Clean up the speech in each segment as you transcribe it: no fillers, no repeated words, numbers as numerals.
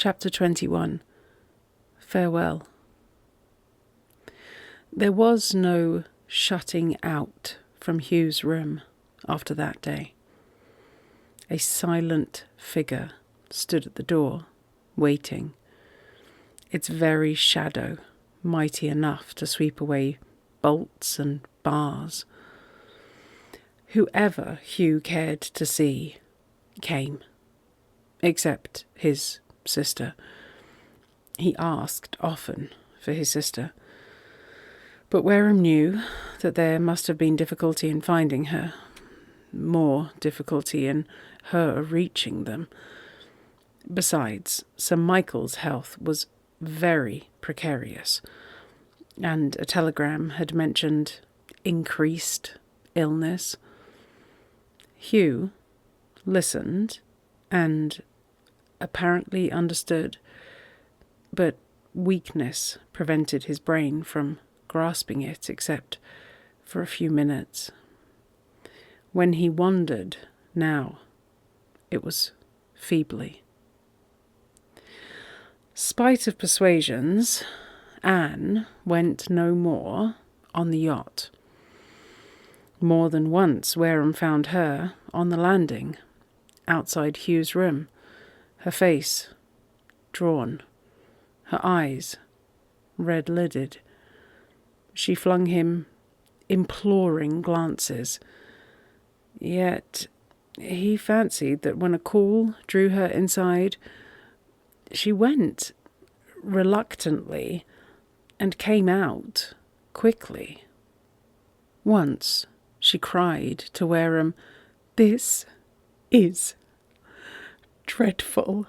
Chapter 21. Farewell. There was no shutting out from Hugh's room after that day. A silent figure stood at the door, waiting, its very shadow mighty enough to sweep away bolts and bars. Whoever Hugh cared to see came, except his sister. He asked often for his sister, but Wareham knew that there must have been difficulty in finding her, more difficulty in her reaching them. Besides, Sir Michael's health was very precarious, and a telegram had mentioned increased illness. Hugh listened and apparently understood, but weakness prevented his brain from grasping it except for a few minutes. When he wondered now, it was feebly. Spite of persuasions, Anne went no more on the yacht. More than once Wareham found her on the landing, outside Hugh's room, her face drawn, her eyes red-lidded. She flung him imploring glances, yet he fancied that when a call drew her inside, she went reluctantly and came out quickly. Once she cried to Wareham, "This is dreadful."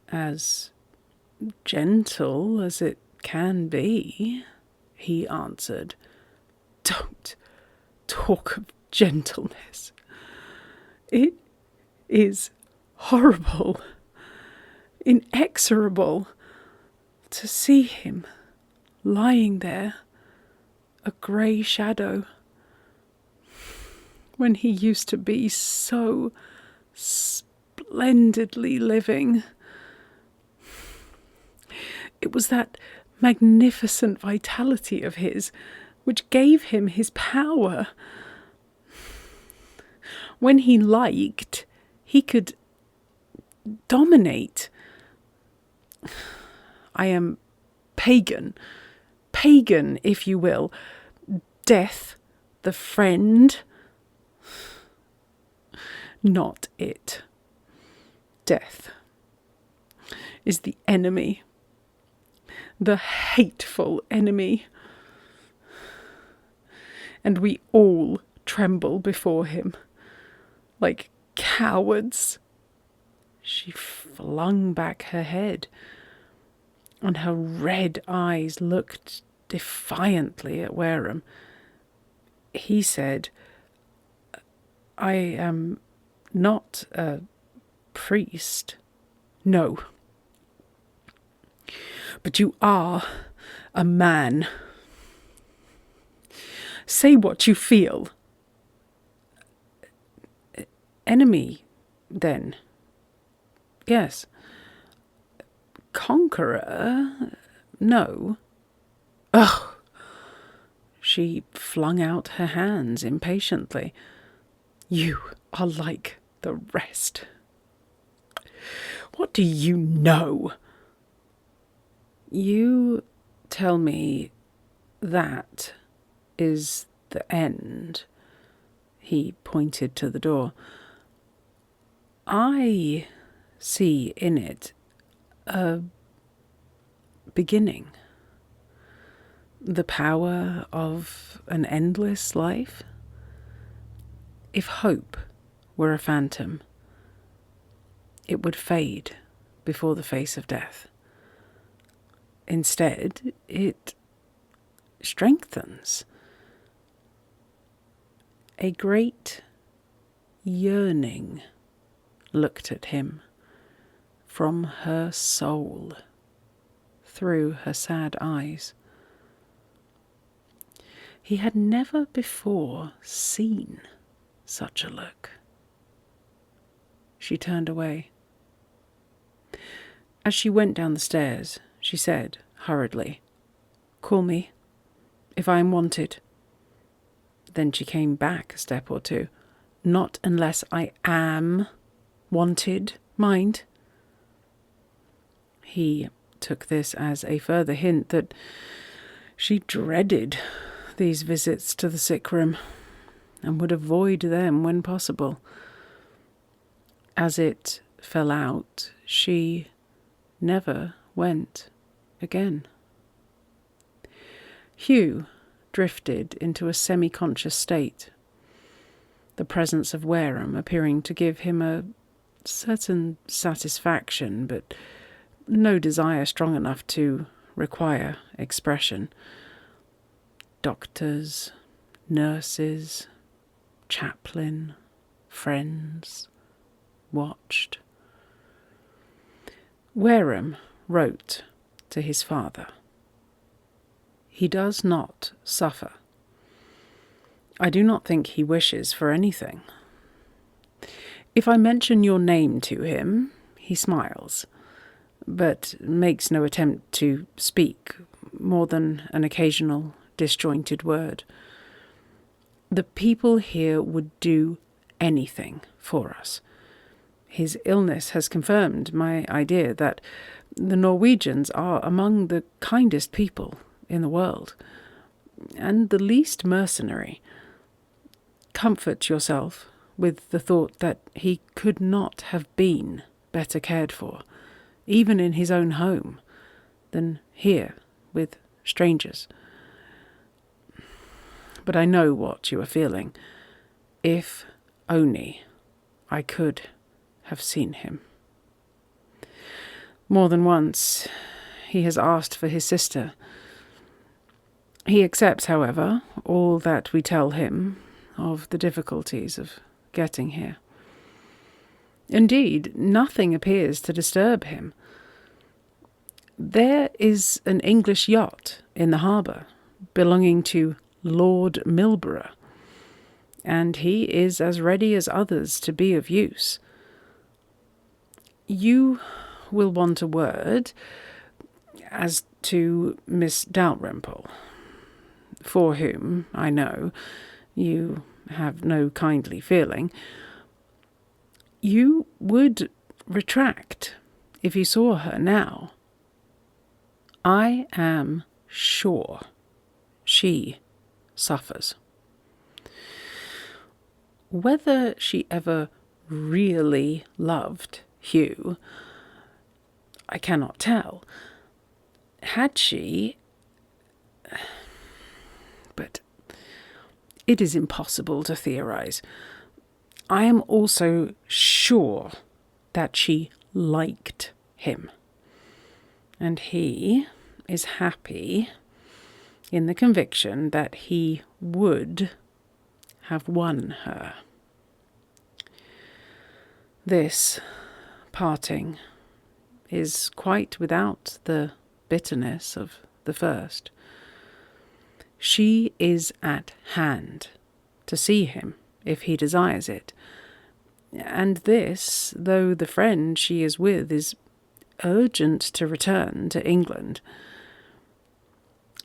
"As gentle as it can be," he answered. "Don't talk of gentleness. It is horrible, inexorable, to see him lying there, a grey shadow, when he used to be so splendidly living. It was that magnificent vitality of his which gave him his power. When he liked, he could dominate. I am pagan, if you will. Death, the friend. Not it. Death is the enemy, the hateful enemy, and we all tremble before him, like cowards." She flung back her head, and her red eyes looked defiantly at Wareham. He said, "I am not a priest." "No. But you are a man. Say what you feel." "Enemy, then?" "Yes." "Conqueror? No." "Ugh!" She flung out her hands impatiently. "You are like the rest. What do you know?" "You tell me that is the end." He pointed to the door. "I see in it a beginning. The power of an endless life. If hope were a phantom, it would fade before the face of death. Instead, it strengthens. A great yearning looked at him from her soul, through her sad eyes. He had never before seen such a look. She turned away. As she went down the stairs, she said hurriedly, "Call me, if I am wanted." Then she came back a step or two. "Not unless I am wanted, mind." He took this as a further hint that she dreaded these visits to the sick room and would avoid them when possible. As it fell out, she never went again. Hugh drifted into a semi-conscious state, the presence of Wareham appearing to give him a certain satisfaction, but no desire strong enough to require expression. Doctors, nurses, chaplain, friends watched. Wareham wrote to his father. He does not suffer. I do not think he wishes for anything. If I mention your name to him, he smiles, but makes no attempt to speak more than an occasional disjointed word. The people here would do anything for us. His illness has confirmed my idea that the Norwegians are among the kindest people in the world, and the least mercenary. Comfort yourself with the thought that he could not have been better cared for, even in his own home, than here with strangers. But I know what you are feeling. If only I could have seen him. More than once he has asked for his sister. He accepts, however, all that we tell him of the difficulties of getting here. Indeed, nothing appears to disturb him. There is an English yacht in the harbour belonging to Lord Milborough, and he is as ready as others to be of use. You will want a word as to Miss Dalrymple, for whom, I know, you have no kindly feeling. You would retract if you saw her now. I am sure she suffers. Whether she ever really loved Hugh, I cannot tell. Had she... But it is impossible to theorize. I am also sure that she liked him, and he is happy in the conviction that he would have won her. This parting is quite without the bitterness of the first. She is at hand to see him if he desires it, and this, though the friend she is with is urgent to return to England.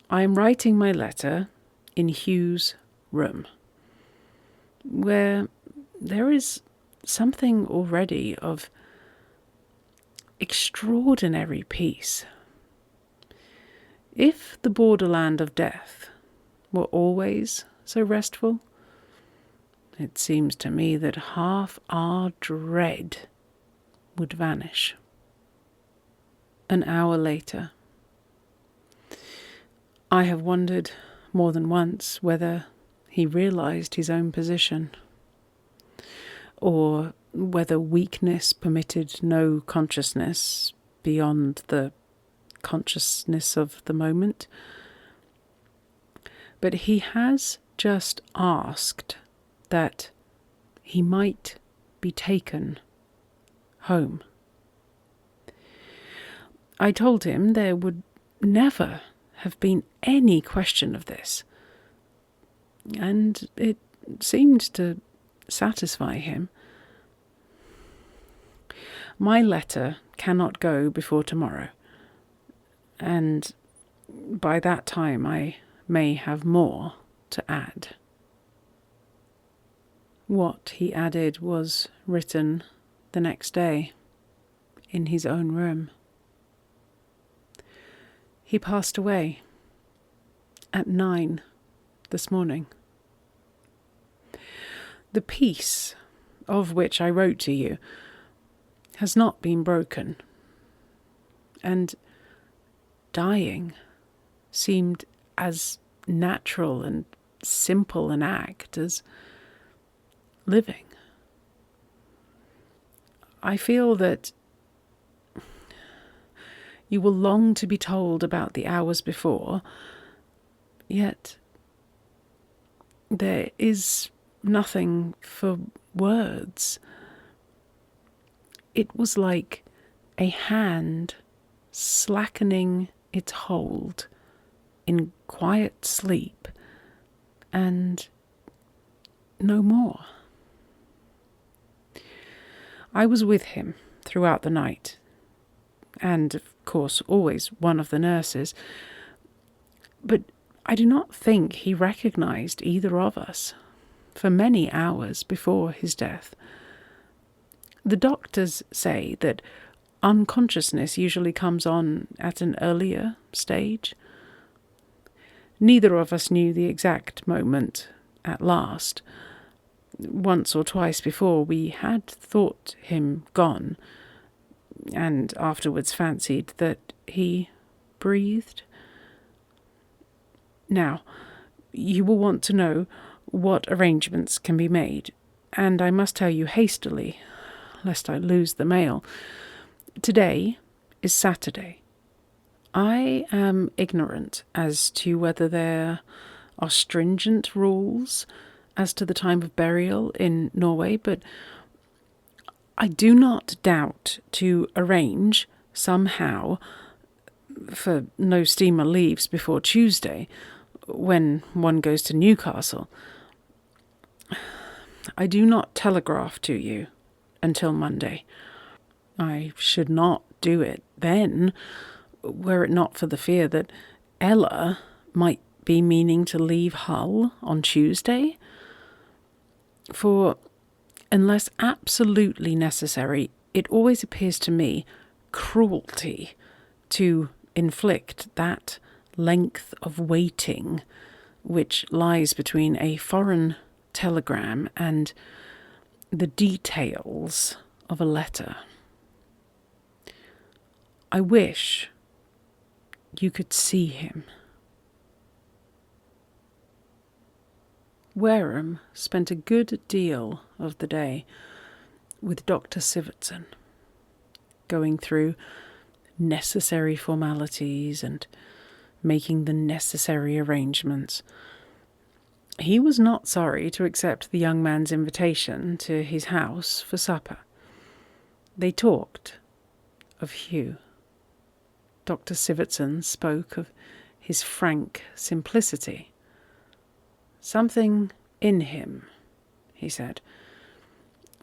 I am writing my letter in Hugh's room, where there is something already of extraordinary peace. If the borderland of death were always so restful, it seems to me that half our dread would vanish. An hour later. I have wondered more than once whether he realized his own position, or whether weakness permitted no consciousness beyond the consciousness of the moment. But he has just asked that he might be taken home. I told him there would never have been any question of this, and it seemed to satisfy him. My letter cannot go before tomorrow, and by that time I may have more to add." What he added was written the next day in his own room. He passed away at 9 this morning. The peace of which I wrote to you has not been broken, and dying seemed as natural and simple an act as living. I feel that you will long to be told about the hours before, yet there is nothing for words. It was like a hand slackening its hold in quiet sleep, and no more. I was with him throughout the night, and of course always one of the nurses, but I do not think he recognized either of us for many hours before his death. The doctors say that unconsciousness usually comes on at an earlier stage. Neither of us knew the exact moment at last. Once or twice before we had thought him gone, and afterwards fancied that he breathed. Now, you will want to know what arrangements can be made, and I must tell you hastily, lest I lose the mail. Today is Saturday. I am ignorant as to whether there are stringent rules as to the time of burial in Norway, but I do not doubt to arrange somehow for no steamer leaves before Tuesday, when one goes to Newcastle. I do not telegraph to you until Monday. I should not do it then, were it not for the fear that Ella might be meaning to leave Hull on Tuesday. For unless absolutely necessary, it always appears to me cruelty to inflict that length of waiting which lies between a foreign telegram and the details of a letter. I wish you could see him. Wareham spent a good deal of the day with Dr. Sivertson, going through necessary formalities and making the necessary arrangements. He was not sorry to accept the young man's invitation to his house for supper. They talked of Hugh. Dr. Sivertson spoke of his frank simplicity. Something in him, he said,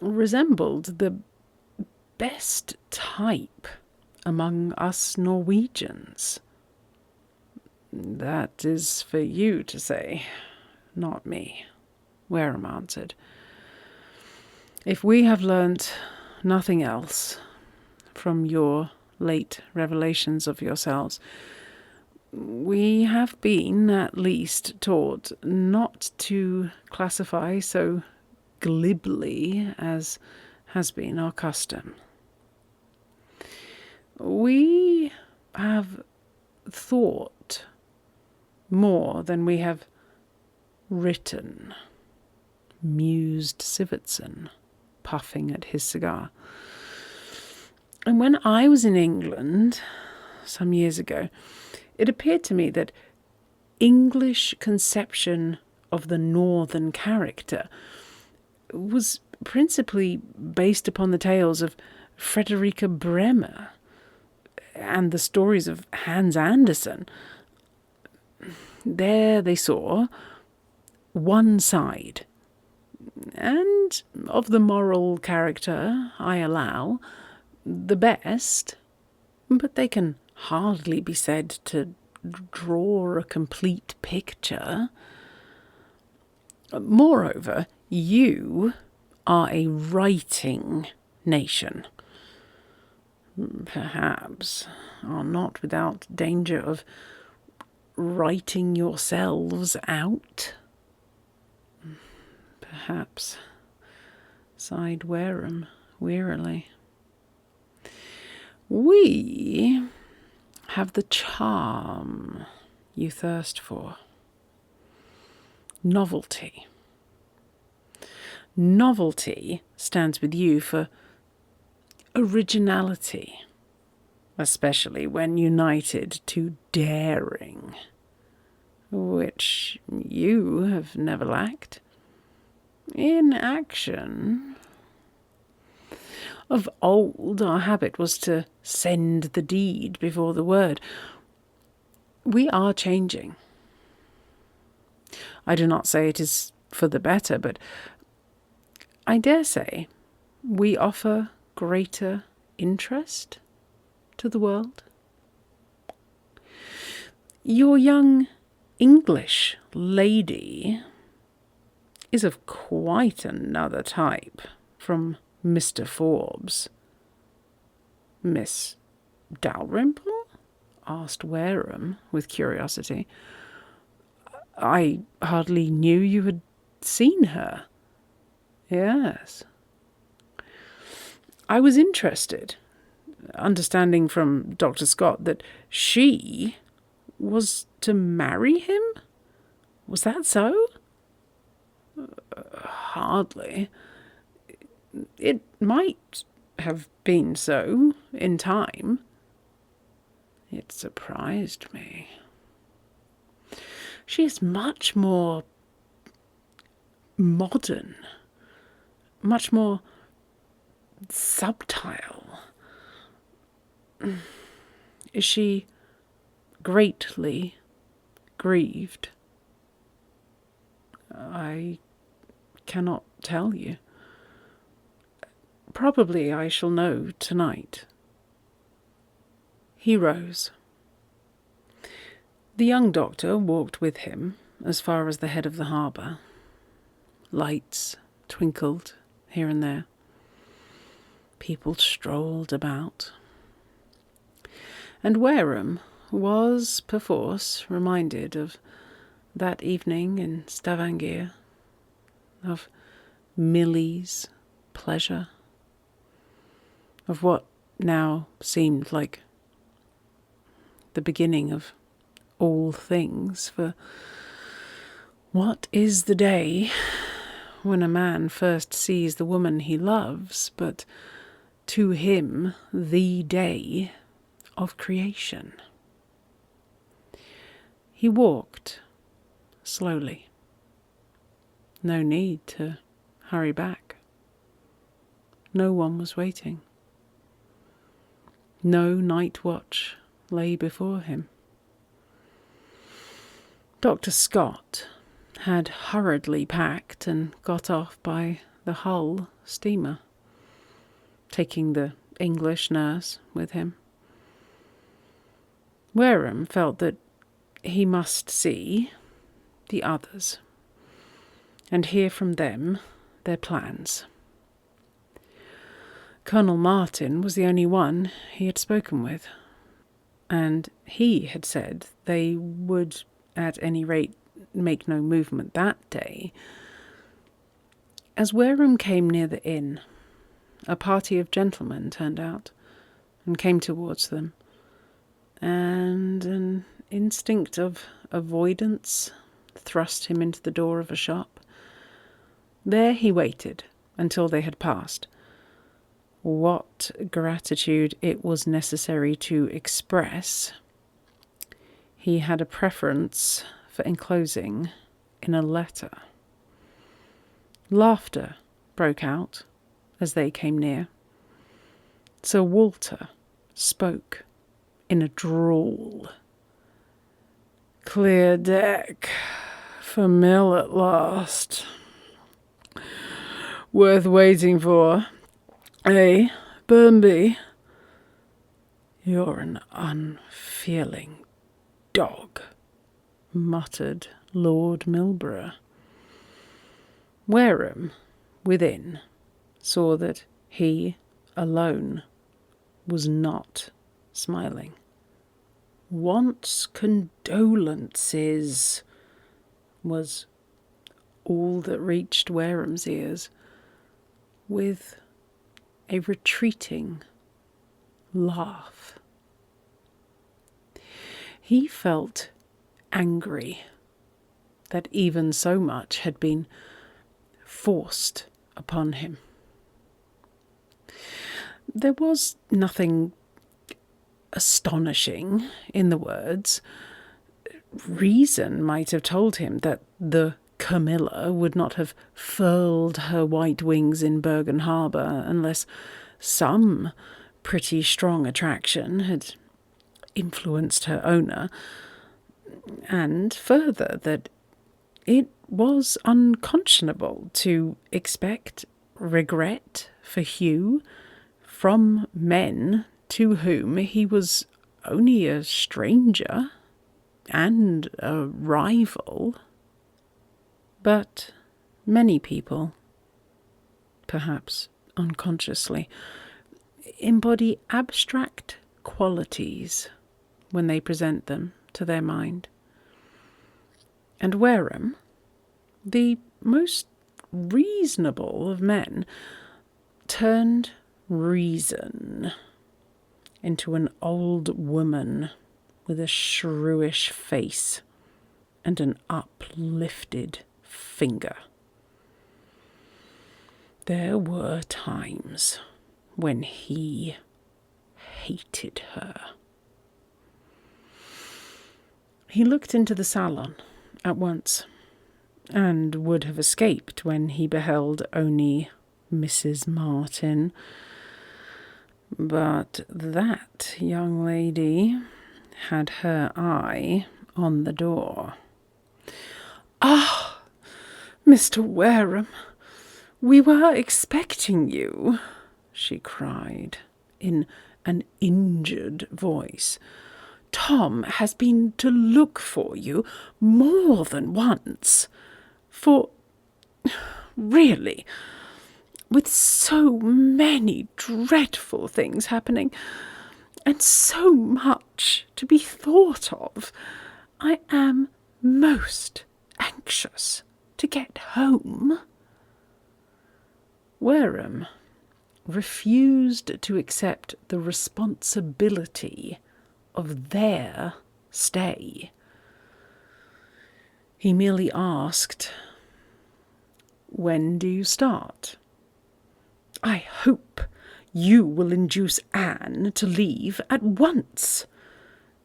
resembled the best type among us Norwegians. "That is for you to say, not me," Wareham answered. "If we have learnt nothing else from your late revelations of yourselves, we have been at least taught not to classify so glibly as has been our custom. We have thought more than we have written," mused Sivertson, puffing at his cigar. "And when I was in England some years ago, it appeared to me that English conception of the northern character was principally based upon the tales of Frederica Bremer and the stories of Hans Andersen. There they saw one side, and of the moral character, I allow, the best, but they can hardly be said to draw a complete picture. Moreover, you are a writing nation. Perhaps are not without danger of writing yourselves out. Perhaps, sighed Wareham wearily. We have the charm you thirst for. Novelty. Novelty stands with you for originality, especially when united to daring, which you have never lacked. In action. Of old, our habit was to send the deed before the word. We are changing. I do not say it is for the better, but I dare say we offer greater interest to the world. Your young English lady is of quite another type from Mr. Forbes. Miss Dalrymple? Asked Wareham with curiosity. I hardly knew you had seen her. Yes. I was interested, understanding from Dr. Scott that she was to marry him. Was that so? Hardly. It might have been so in time. It surprised me. She is much more modern, much more subtle. Is she greatly grieved? I cannot tell you. Probably I shall know tonight. He rose. The young doctor walked with him as far as the head of the harbour. Lights twinkled here and there. People strolled about. And Wareham was, perforce, reminded of that evening in Stavanger, of Millie's pleasure, of what now seemed like the beginning of all things, for what is the day when a man first sees the woman he loves, but to him the day of creation? He walked slowly. No need to hurry back. No one was waiting. No night watch lay before him. Dr. Scott had hurriedly packed and got off by the Hull steamer, taking the English nurse with him. Wareham felt that he must see the others and hear from them their plans. Colonel Martin was the only one he had spoken with, and he had said they would at any rate make no movement that day. As Wareham came near the inn, a party of gentlemen turned out and came towards them, and an instinct of avoidance thrust him into the door of a shop. There he waited until they had passed. What gratitude it was necessary to express, he had a preference for enclosing in a letter. Laughter broke out as they came near. Sir Walter spoke in a drawl. "Clear deck for Mill at last. Worth waiting for, eh, Burnby?" "You're an unfeeling dog," muttered Lord Milborough. Wareham, within, saw that he alone was not smiling. "Wants condolences," was all that reached Wareham's ears, with a retreating laugh. He felt angry that even so much had been forced upon him. There was nothing astonishing in the words. Reason might have told him that the Camilla would not have furled her white wings in Bergen Harbour unless some pretty strong attraction had influenced her owner, and further that it was unconscionable to expect regret for Hugh from men to whom he was only a stranger and a rival. But many people, perhaps unconsciously, embody abstract qualities when they present them to their mind. And Wareham, the most reasonable of men, turned reason into an old woman with a shrewish face and an uplifted finger. There were times when he hated her. He looked into the salon at once, and would have escaped when he beheld only Mrs. Martin. But that young lady had her eye on the door. "Ah, Mr. Wareham, we were expecting you," she cried in an injured voice. "Tom has been to look for you more than once. For, really, with so many dreadful things happening, and so much to be thought of, I am most anxious to get home." Wareham refused to accept the responsibility of their stay. He merely asked, "When do you start?" "I hope you will induce Anne to leave at once.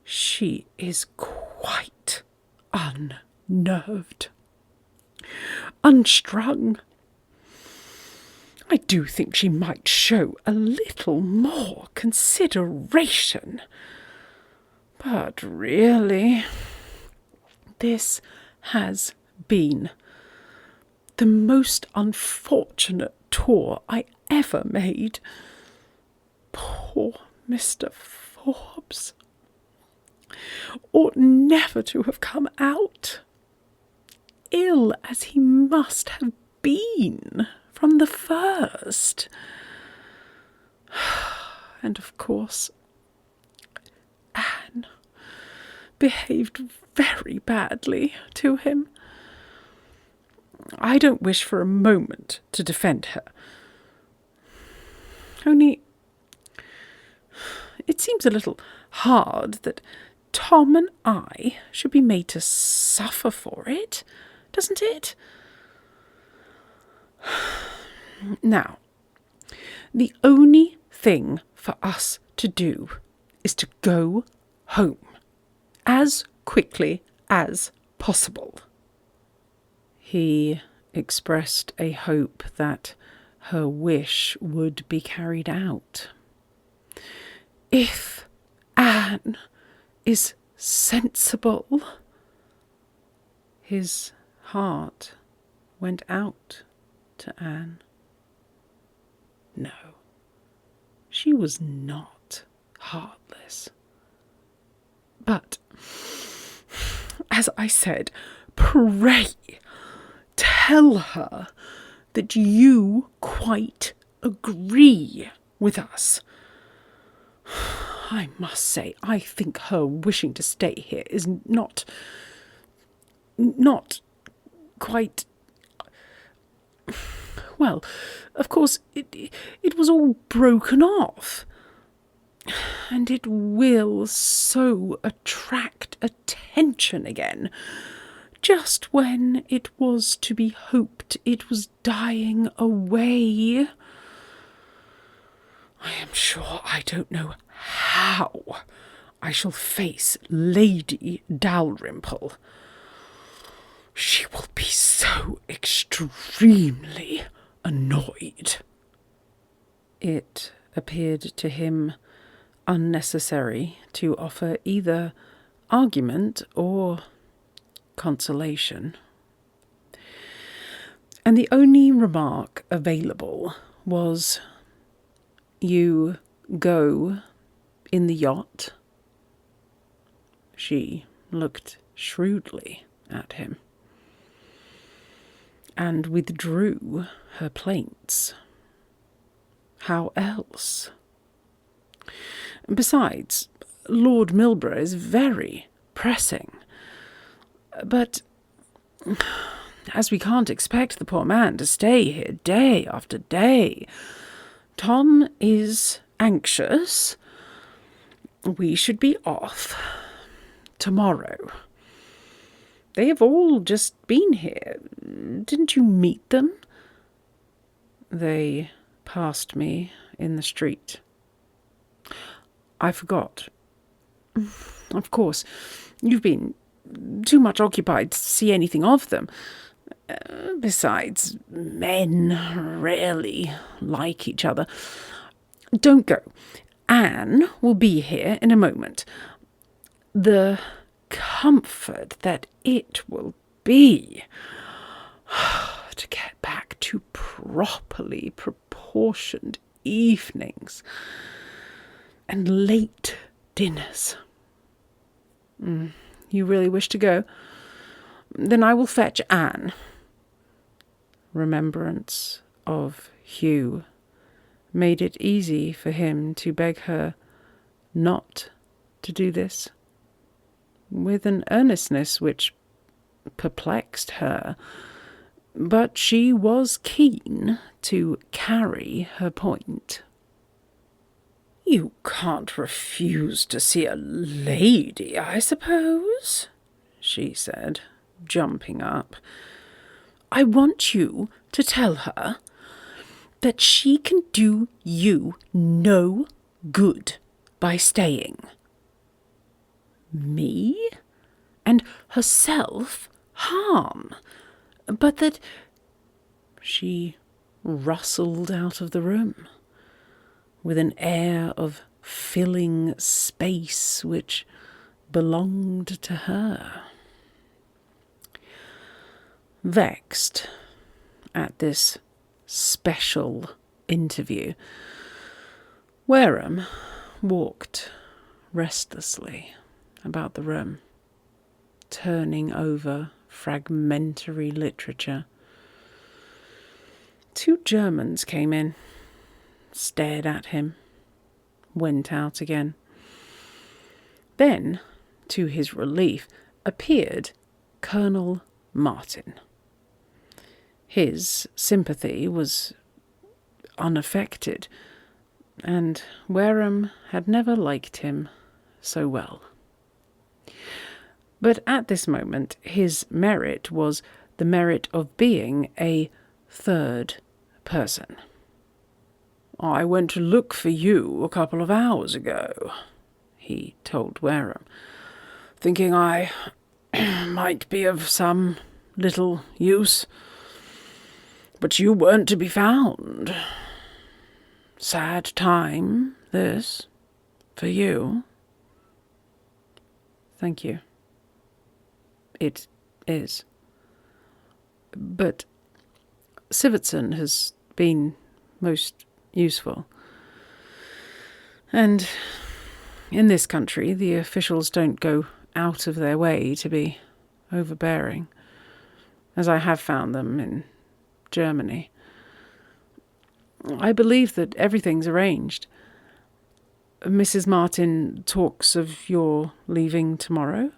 She is quite unnerved, unstrung. I do think she might show a little more consideration. But really, this has been the most unfortunate tour I ever made. Poor Mr. Forbes ought never to have come out, ill as he must have been from the first. And of course, Anne behaved very badly to him. I don't wish for a moment to defend her. Only, it seems a little hard that Tom and I should be made to suffer for it, doesn't it? Now, the only thing for us to do is to go home as quickly as possible. He expressed a hope that her wish would be carried out. If Anne is sensible. His heart went out to Anne. No, she was not heartless. this. But, as I said, pray tell her that you quite agree with us. I must say, I think her wishing to stay here is not quite... Well, of course, it was all broken off. And it will so attract attention again, just when it was to be hoped it was dying away. I am sure I don't know how I shall face Lady Dalrymple. She will be so extremely annoyed. It appeared to him unnecessary to offer either argument or consolation. And the only remark available was, "You go in the yacht?" She looked shrewdly at him and withdrew her plaints. How else? Besides, Lord Milborough is very pressing. But as we can't expect the poor man to stay here day after day, Tom is anxious. We should be off tomorrow. They have all just been here. Didn't you meet them? They passed me in the street. I forgot. Of course, you've been too much occupied to see anything of them. Besides, men rarely like each other. Don't go. Anne will be here in a moment. The comfort that it will be to get back to properly proportioned evenings and late dinners. You really wish to go? Then I will fetch Anne. Remembrance of Hugh made it easy for him to beg her not to do this, with an earnestness which perplexed her, but she was keen to carry her point. "You can't refuse to see a lady, I suppose?" she said, jumping up. "I want you to tell her that she can do you no good by staying. Me? And herself harm. But that..." She rustled out of the room with an air of filling space which belonged to her. Vexed at this special interview, Wareham walked restlessly about the room, turning over fragmentary literature. 2 Germans came in, stared at him, went out again. Then, to his relief, appeared Colonel Martin. His sympathy was unaffected, and Wareham had never liked him so well. But at this moment his merit was the merit of being a third person. "I went to look for you a couple of hours ago," he told Wareham, "thinking I might be of some little use. But you weren't to be found. Sad time, this, for you." "Thank you. It is. But Sivertson has been most useful. And In this country, the officials don't go out of their way to be overbearing, as I have found them in Germany. I believe that everything's arranged. Mrs. Martin talks of your leaving tomorrow.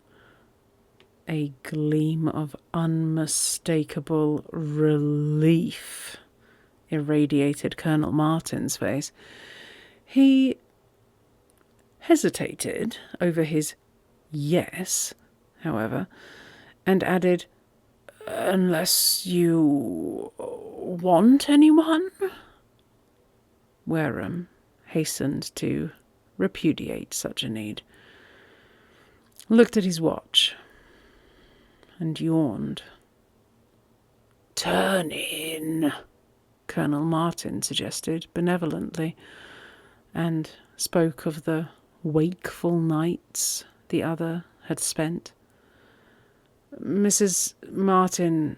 A gleam of unmistakable relief irradiated Colonel Martin's face. He hesitated over his yes, however, and added, "Unless you want anyone?" Wareham hastened to repudiate such a need, looked at his watch, and yawned. "Turn in," Colonel Martin suggested benevolently, and spoke of the wakeful nights the other had spent. Mrs. Martin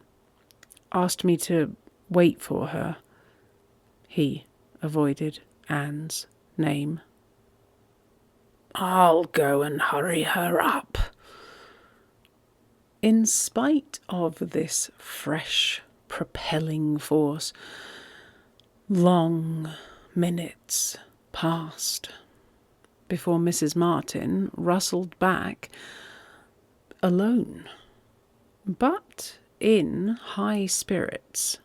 asked me to wait for her. He avoided Anne's name. "I'll go and hurry her up." In spite of this fresh, propelling force, long minutes passed before Mrs. Martin rustled back, alone, but in high spirits.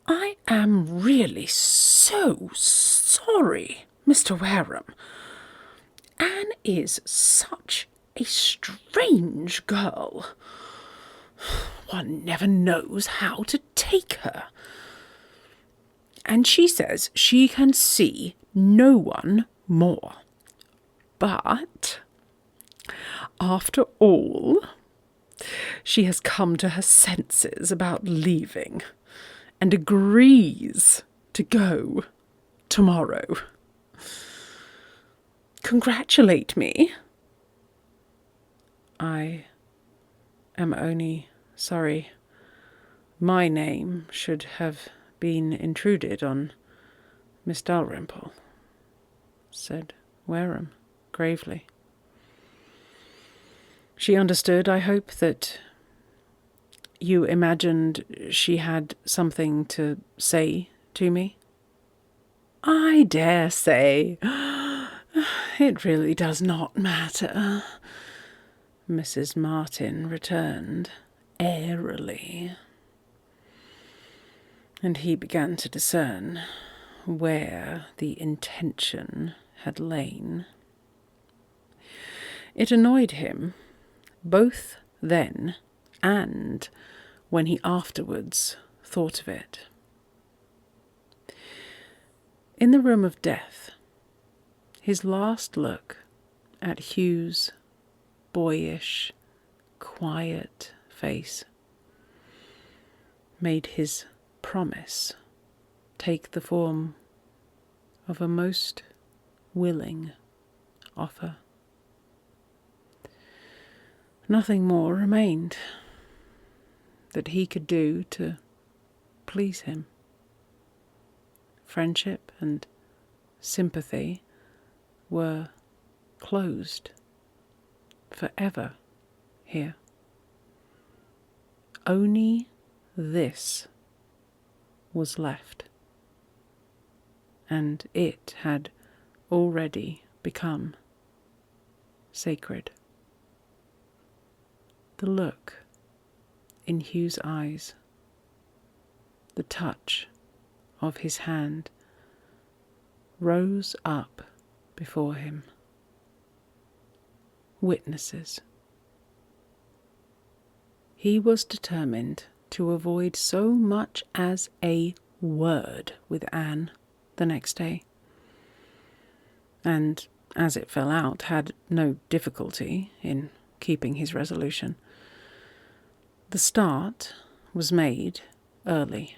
"I am really so sorry, Mr. Wareham. Anne is such a strange girl. One never knows how to take her. And she says she can see no one more. But, after all, she has come to her senses about leaving and agrees to go tomorrow. Congratulate me." "I am only sorry my name should have been intruded on Miss Dalrymple," said Wareham gravely. "She understood, I hope, that you imagined she had something to say to me?" "I dare say. It really does not matter," Mrs. Martin returned airily. And he began to discern where the intention had lain. It annoyed him, both then and when he afterwards thought of it. In the room of death, his last look at Hugh's boyish, quiet face made his promise take the form of a most willing offer. Nothing more remained that he could do to please him. Friendship and sympathy were closed forever here. Only this was left, and it had already become sacred. The look in Hugh's eyes, the touch of his hand rose up before him. Witnesses. He was determined to avoid so much as a word with Anne the next day, and, as it fell out, had no difficulty in keeping his resolution. The start was made early,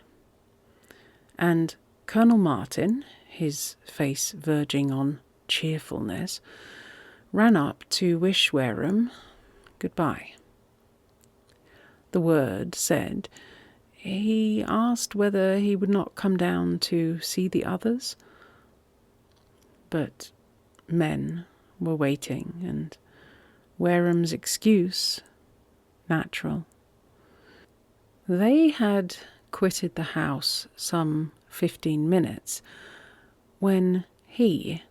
and Colonel Martin, his face verging on cheerfulness, ran up to wish Wareham goodbye. The word said, he asked whether he would not come down to see the others, but men were waiting, and Wareham's excuse natural. They had quitted the house some 15 minutes when he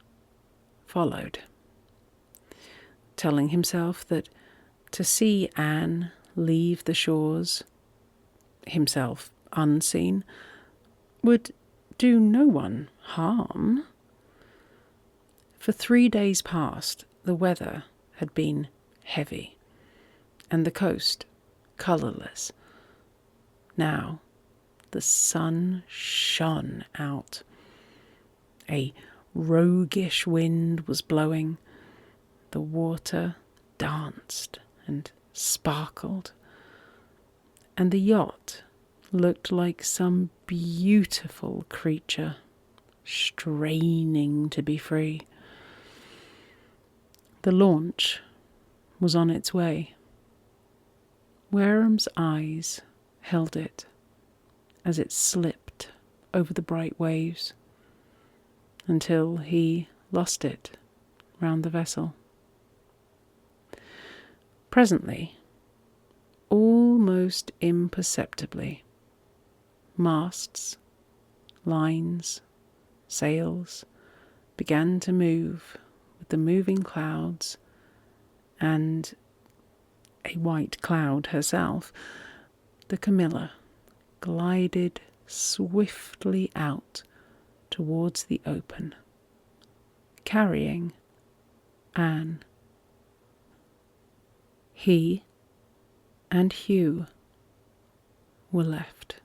followed, telling himself that to see Anne leave the shores, himself unseen, would do no one harm. For 3 days past, the weather had been heavy, and the coast colourless. Now the sun shone out. A roguish wind was blowing. The water danced and sparkled, and the yacht looked like some beautiful creature straining to be free. The launch was on its way. Wareham's eyes held it as it slipped over the bright waves until he lost it round the vessel. Presently, almost imperceptibly, masts, lines, sails began to move with the moving clouds, and a white cloud herself, the Camilla, glided swiftly out towards the open, carrying Anne. He and Hugh were left.